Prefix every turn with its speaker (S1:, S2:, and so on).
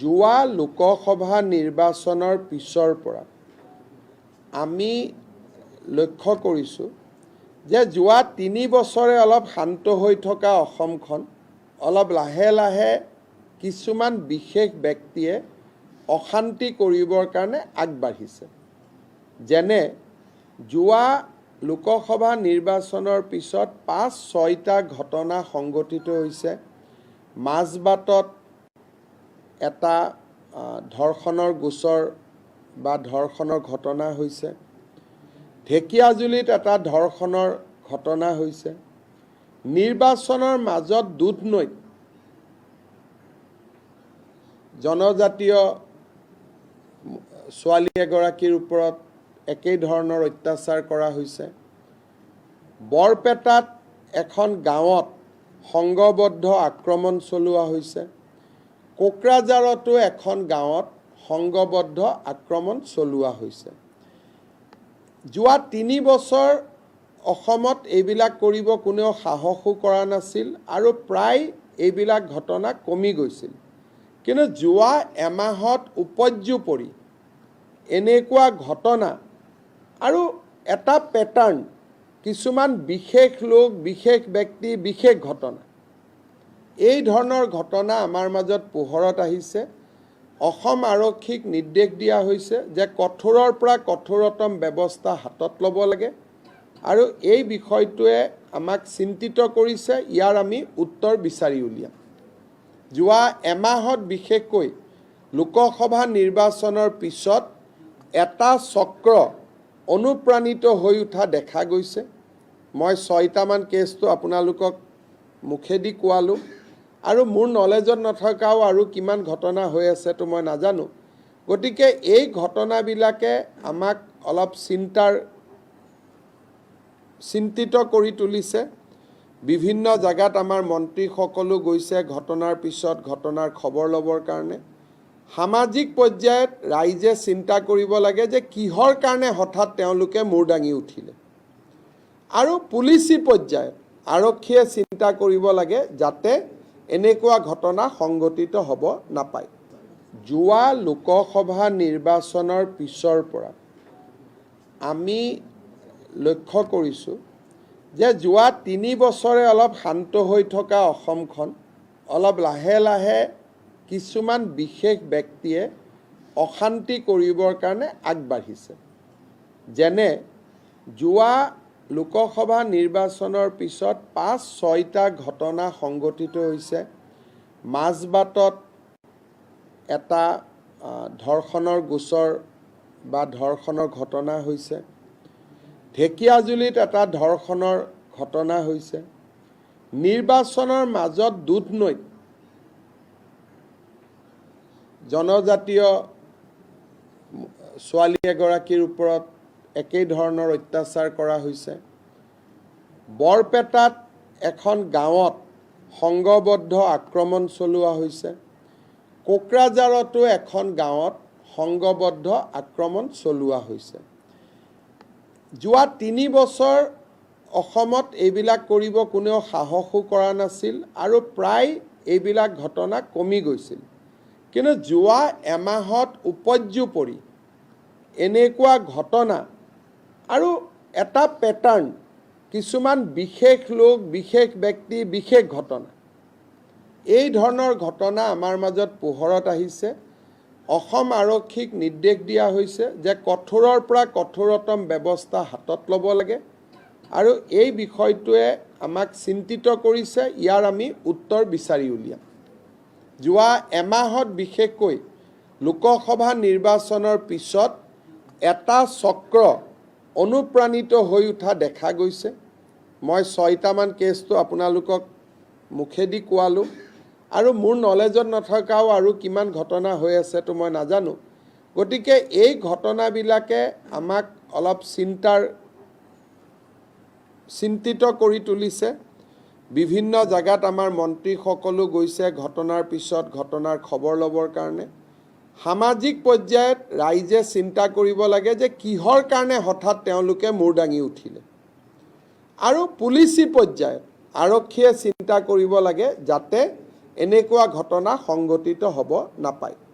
S1: যোৱা লোকসভা নিৰ্বাচনৰ পিছৰ পৰা আমি লক্ষ্য কৰিছোঁ যে যোৱা 3 বছৰে অলপ শান্ত হৈ থকা অসমখন অলপ লাহে লাহে কিছুমান বিশেষ ব্যক্তিয়ে অশান্তি কৰিবৰ কাৰণে আগবাঢ়িছে। যেনে যোৱা লোকসভা নিৰ্বাচনৰ পিছত 5-6টা ঘটনা সংঘটিত হৈছে। মাজবাটত এটা ধৰ্ষণৰ গোচৰ বা ধৰ্ষণৰ ঘটনা হৈছে। ঢেকিয়াজুলিত এটা ধৰ্ষণৰ ঘটনা হৈছে। নিৰ্বাচনৰ মাজত দুধনৈত জনজাতীয় ছোৱালী এগৰাকীৰ ওপৰত একেই ধৰণৰ অত্যাচাৰ কৰা হৈছে। বৰপেটাত এখন গাঁৱত সংঘবদ্ধ আক্ৰমণ চলোৱা হৈছে। কোকৰাঝাৰতো এখন গাঁৱত সংঘবদ্ধ আক্ৰমণ চলোৱা হৈছে। যোৱা 3 বছৰ অসমত এইবিলাক কৰিব কোনেও সাহসো কৰা নাছিল আৰু প্ৰায় এইবিলাক ঘটনা কমি গৈছিল। কিন্তু যোৱা এমাহত উপৰ্যুপৰি এনেকুৱা ঘটনা আৰু এটা পেটাৰ্ণ, কিছুমান বিশেষ লোক, বিশেষ ব্যক্তি, বিশেষ ঘটনা, এই ধৰণৰ ঘটনা আমাৰ মাজত পোহৰত আহিছে। অসম আৰক্ষীক নিৰ্দেশ দিয়া হৈছে যে কঠোৰৰ পৰা কঠোৰতম ব্যৱস্থা হাতত ল'ব লাগে আৰু এই বিষয়টোৱে আমাক চিন্তিত কৰিছে। ইয়াৰ আমি উত্তৰ বিচাৰি উলিয়াম। যোৱা এমাহত বিশেষকৈ লোকসভা নিৰ্বাচনৰ পিছত এটা চক্ৰ অনুপ্ৰাণিত হৈ উঠা দেখা গৈছে। মই 6টামান কেছটো আপোনালোকক মুখেদি কোৱালোঁ আৰু মোৰ নলেজত নথকাও আৰু কিমান ঘটনা হৈ আছেতো মই নাজানো। গতিকে এই ঘটনাবিলাকে আমাক অলপ চিন্তিত কৰি তুলিছে। বিভিন্ন জাগাত আমাৰ মন্ত্ৰীসকলো গৈছে ঘটনাৰ পিছত ঘটনাৰ খবৰ ল'বৰ কাৰণে। সামাজিক পৰ্যায়ত ৰাইজে চিন্তা কৰিব লাগে যে কিহৰ কাৰণে হঠাৎ তেওঁলোকে মূৰ দাঙি উঠিলে, আৰু পুলিচি পৰ্যায়ত আৰক্ষীয়ে চিন্তা কৰিব লাগে যাতে এনেকুৱা ঘটনা সংঘটিত হ'ব নাপায়। যোৱা লোকসভা নিৰ্বাচনৰ পিছৰ পৰা আমি লক্ষ্য কৰিছোঁ যে যোৱা 3 বছৰে অলপ শান্ত হৈ থকা অসমখন অলপ লাহে লাহে কিছুমান বিশেষ ব্যক্তিয়ে অশান্তি কৰিবৰ কাৰণে আগবাঢ়িছে। যেনে যোৱা লোকসভা নিৰ্বাচনৰ পিছত 5-6টা ঘটনা সংঘটিত হৈছে। মাজবাটত এটা ধৰ্ষণৰ গোচৰ বা ধৰ্ষণৰ ঘটনা হৈছে। ঢেকিয়াজুলিত এটা ধৰ্ষণৰ ঘটনা হৈছে। নিৰ্বাচনৰ মাজত দুধনৈত জনজাতীয় ছোৱালী এগৰাকীৰ ওপৰত একেই ধৰণৰ অত্যাচাৰ কৰা হৈছে। বৰপেটাত এখন গাঁৱত সংঘবদ্ধ আক্ৰমণ চলোৱা হৈছে। কোকৰাঝাৰতো এখন গাঁৱত সংঘবদ্ধ আক্ৰমণ চলোৱা হৈছে। যোৱা 3 বছৰ অসমত এইবিলাক কৰিব কোনেও সাহসো কৰা নাছিল আৰু প্ৰায় এইবিলাক ঘটনা কমি গৈছিল। কিন্তু যোৱা এমাহত উপৰ্যুপৰি এনেকুৱা ঘটনা আৰু এটা পেটাৰ্ণ, কিছুমান বিশেষ লোক, বিশেষ ব্যক্তি, বিশেষ ঘটনা, এই ধৰণৰ ঘটনা আমাৰ মাজত পোহৰত আহিছে। অসম আৰক্ষীক নিৰ্দেশ দিয়া হৈছে যে কঠোৰৰ পৰা কঠোৰতম ব্যৱস্থা হাতত ল'ব লাগে আৰু এই বিষয়টোৱে আমাক চিন্তিত কৰিছে। ইয়াৰ আমি উত্তৰ বিচাৰি উলিয়াম। যোৱা এমাহত বিশেষকৈ লোকসভা নিৰ্বাচনৰ পিছত এটা চক্ৰ অনুপ্ৰাণিত হৈ উঠা দেখা গৈছে। মই 6টামান কেছটো আপোনালোকক মুখেদি কোৱালোঁ আৰু মোৰ নলেজত নথকাও আৰু কিমান ঘটনা হৈ আছেতো মই নাজানো। গতিকে এই ঘটনাবিলাকে আমাক অলপ চিন্তিত কৰি তুলিছে। বিভিন্ন জাগাত আমাৰ মন্ত্ৰীসকলো গৈছে ঘটনাৰ পিছত ঘটনাৰ খবৰ ল'বৰ কাৰণে। সামাজিক পৰ্যায়ত ৰাইজে চিন্তা কৰিব লাগে যে কিহৰ কাৰণে হঠাৎ তেওঁলোকে মূৰ দাঙি উঠিলে, আৰু পুলিচি পৰ্যায়ত আৰক্ষীয়ে চিন্তা কৰিব লাগে যাতে এনেকুৱা ঘটনা সংঘটিত হ'ব নাপায়।